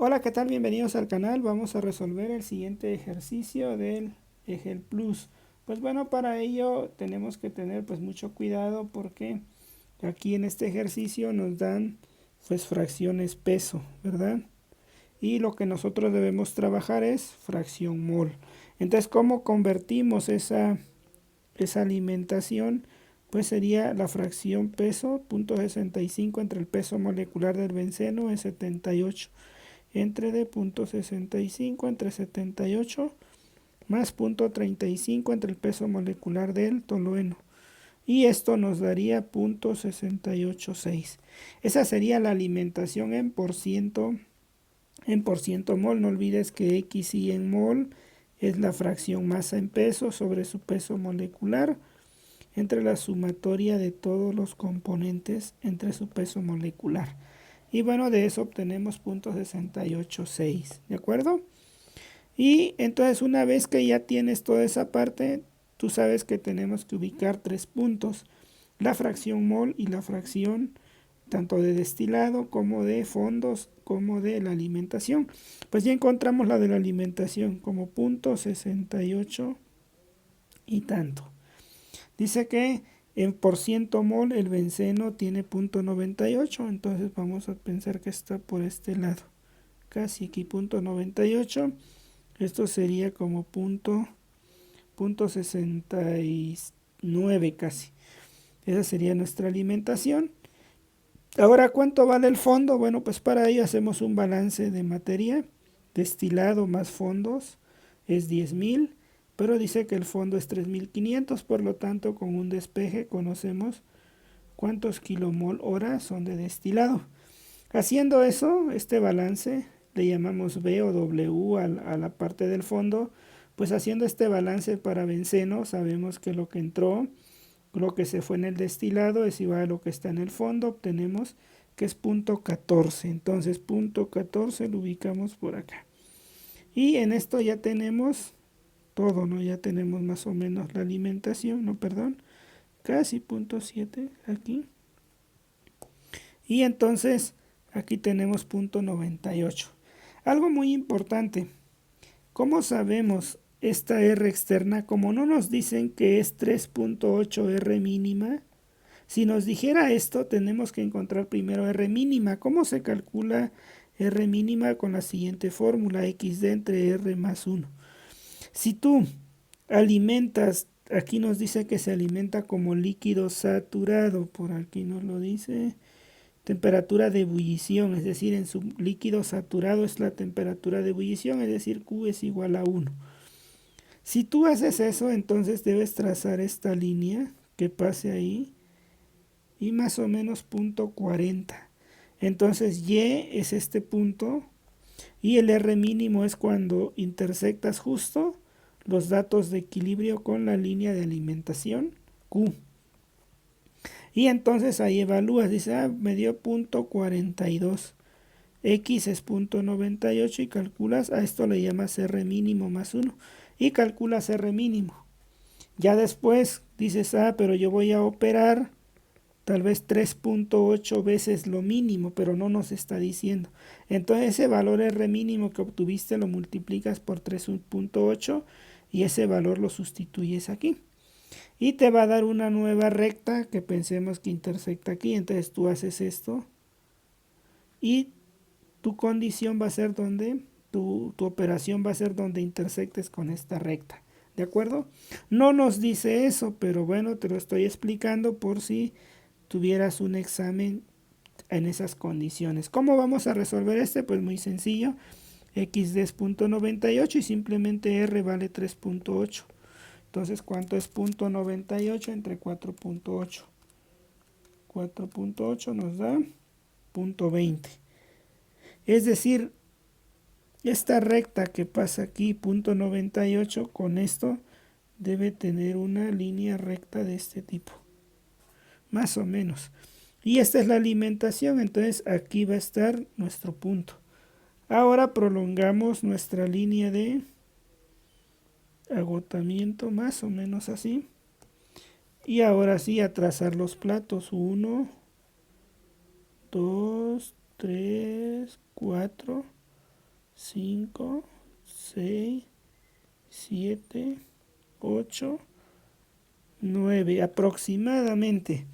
Hola, ¿qué tal? Bienvenidos al canal. Vamos a resolver el siguiente ejercicio del Egel Plus. Pues bueno, para ello tenemos que tener pues mucho cuidado porque aquí en este ejercicio nos dan pues fracciones peso, ¿verdad? Y lo que nosotros debemos trabajar es fracción mol. Entonces, ¿cómo convertimos esa alimentación? Pues sería la fracción peso, 0.65 entre el peso molecular del benceno es 78 entre de 0.65 entre 78 más 0.35 entre el peso molecular del tolueno. Y esto nos daría 0.686. Esa sería la alimentación en por ciento mol. No olvides que X y en mol es la fracción masa en peso sobre su peso molecular entre la sumatoria de todos los componentes entre su peso molecular. Y bueno, de eso obtenemos 0.686, ¿de acuerdo? Y entonces una vez que ya tienes toda esa parte, tú sabes que tenemos que ubicar tres puntos. La fracción mol y la fracción tanto de destilado como de fondos como de la alimentación. Pues ya encontramos la de la alimentación como 0.68 y tanto. Dice que en por ciento mol el benceno tiene 0.98, entonces vamos a pensar que está por este lado. Casi aquí 0.98, esto sería como 0.69 casi. Esa sería nuestra alimentación. Ahora, ¿cuánto vale el fondo? Bueno, pues para ello hacemos un balance de materia. Destilado más fondos es 10.000, pero dice que el fondo es 3.500, por lo tanto con un despeje conocemos cuántos kilomol hora son de destilado. Haciendo eso, este balance le llamamos B o W a la parte del fondo. Pues haciendo este balance para benceno sabemos que lo que entró, lo que se fue en el destilado es igual a lo que está en el fondo. Obtenemos que es 0.14. Entonces 0.14 lo ubicamos por acá. Y en esto ya tenemos todo, ¿no? Ya tenemos más o menos la alimentación, no, perdón, casi 0.7 aquí. Y entonces aquí tenemos 0.98. Algo muy importante, ¿cómo sabemos esta R externa? Como no nos dicen que es 3.8 R mínima, si nos dijera esto tenemos que encontrar primero R mínima. ¿Cómo se calcula R mínima? Con la siguiente fórmula, XD entre R más 1. Si tú alimentas, aquí nos dice que se alimenta como líquido saturado, por aquí nos lo dice, temperatura de ebullición, es decir, en su líquido saturado es la temperatura de ebullición, es decir, Q es igual a 1. Si tú haces eso, entonces debes trazar esta línea que pase ahí y más o menos 0.40. Entonces Y es este punto y el R mínimo es cuando intersectas justo los datos de equilibrio con la línea de alimentación Q. Y entonces ahí evalúas, dice, me dio 0.42. X es 0.98 y calculas, a esto le llamas R mínimo más 1 y calculas R mínimo. Ya después dices, pero yo voy a operar tal vez 3.8 veces lo mínimo, pero no nos está diciendo. Entonces ese valor R mínimo que obtuviste lo multiplicas por 3.8 y ese valor lo sustituyes aquí. Y te va a dar una nueva recta que pensemos que intersecta aquí. Entonces tú haces esto y tu condición va a ser donde, tu operación va a ser donde intersectes con esta recta. ¿De acuerdo? No nos dice eso, pero bueno, te lo estoy explicando por si tuvieras un examen en esas condiciones. ¿Cómo vamos a resolver este? Pues muy sencillo. XD es 0.98 y simplemente R vale 3.8. Entonces, ¿cuánto es 0.98 entre 4.8? 4.8 nos da 0.20. Es decir, esta recta que pasa aquí, 0.98, con esto debe tener una línea recta de este tipo. Más o menos. Y esta es la alimentación, entonces aquí va a estar nuestro punto. Ahora prolongamos nuestra línea de agotamiento, más o menos así. Y ahora sí, a trazar los platos. 1, 2, 3, 4. 5, 6, 7, 8, 9 aproximadamente.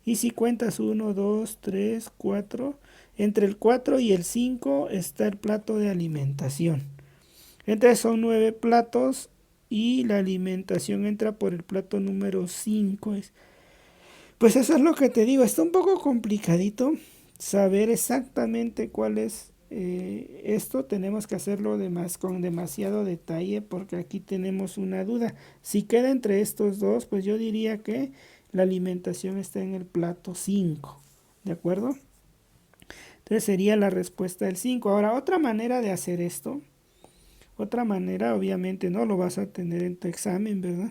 Y si cuentas 1, 2, 3, 4, entre el 4 y el 5 está el plato de alimentación. Entonces son 9 platos y la alimentación entra por el plato número 5. Pues eso es lo que te digo, está un poco complicadito saber exactamente cuál es esto. Tenemos que hacerlo con demasiado detalle porque aquí tenemos una duda. Si queda entre estos dos, pues yo diría que la alimentación está en el plato 5, ¿de acuerdo? Entonces sería la respuesta del 5. Ahora, otra manera de hacer esto, otra manera, obviamente no lo vas a tener en tu examen, ¿verdad?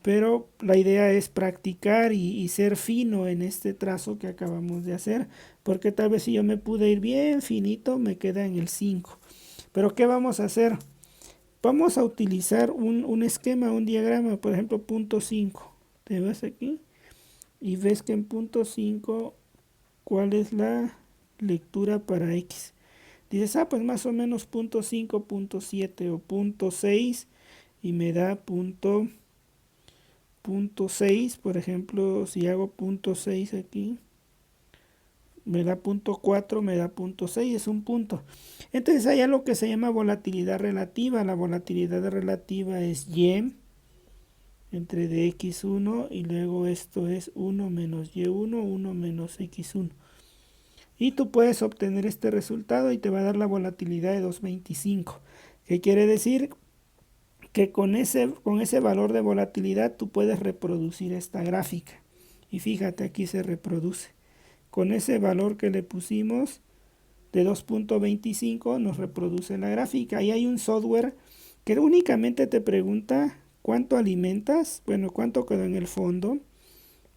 Pero la idea es practicar y ser fino en este trazo que acabamos de hacer, porque tal vez si yo me pude ir bien finito, me queda en el 5. Pero ¿qué vamos a hacer? Vamos a utilizar un esquema, un diagrama, por ejemplo, punto 5. Te vas aquí y ves que en punto 5, ¿cuál es la lectura para X? Dices, pues más o menos punto 5, punto 7 o punto 6 y me da punto 6, por ejemplo, si hago punto 6 aquí, me da punto 4, me da punto 6, es un punto. Entonces hay algo que se llama volatilidad relativa. La volatilidad relativa es Y entre dx1 y luego esto es 1 menos y1, 1 menos x1. Y tú puedes obtener este resultado y te va a dar la volatilidad de 2.25. ¿Qué quiere decir? Que con ese valor de volatilidad tú puedes reproducir esta gráfica. Y fíjate, aquí se reproduce. Con ese valor que le pusimos de 2.25 nos reproduce la gráfica. Y hay un software que únicamente te pregunta cuánto alimentas, bueno, cuánto quedó en el fondo,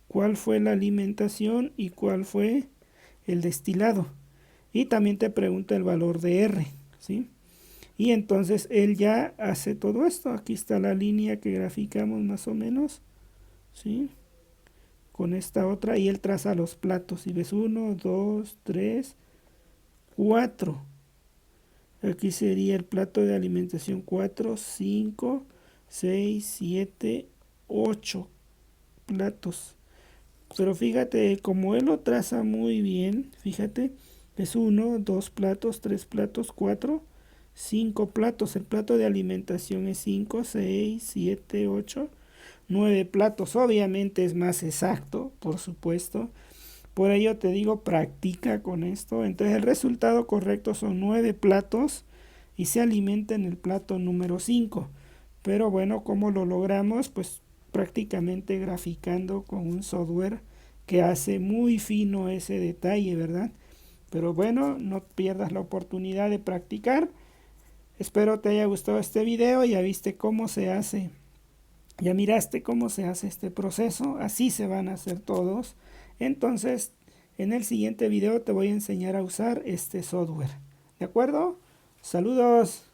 cuál fue la alimentación y cuál fue el destilado. Y también te pregunta el valor de R, ¿sí? Y entonces él ya hace todo esto. Aquí está la línea que graficamos más o menos, ¿sí? Con esta otra y él traza los platos. Y ves 1, 2, 3, 4. Aquí sería el plato de alimentación 4, 5, 6, 7, 8 platos. Pero fíjate, como él lo traza muy bien, fíjate, es 1, 2 platos, 3 platos, 4, 5 platos. El plato de alimentación es 5, 6, 7, 8, 9 platos. Obviamente es más exacto, por supuesto. Por ello te digo, practica con esto. Entonces el resultado correcto son 9 platos y se alimenta en el plato número 5. Pero bueno, ¿cómo lo logramos? Pues prácticamente graficando con un software que hace muy fino ese detalle, ¿verdad? Pero bueno, no pierdas la oportunidad de practicar. Espero te haya gustado este video. Ya viste cómo se hace, ya miraste cómo se hace este proceso. Así se van a hacer todos. Entonces, en el siguiente video te voy a enseñar a usar este software. ¿De acuerdo? Saludos.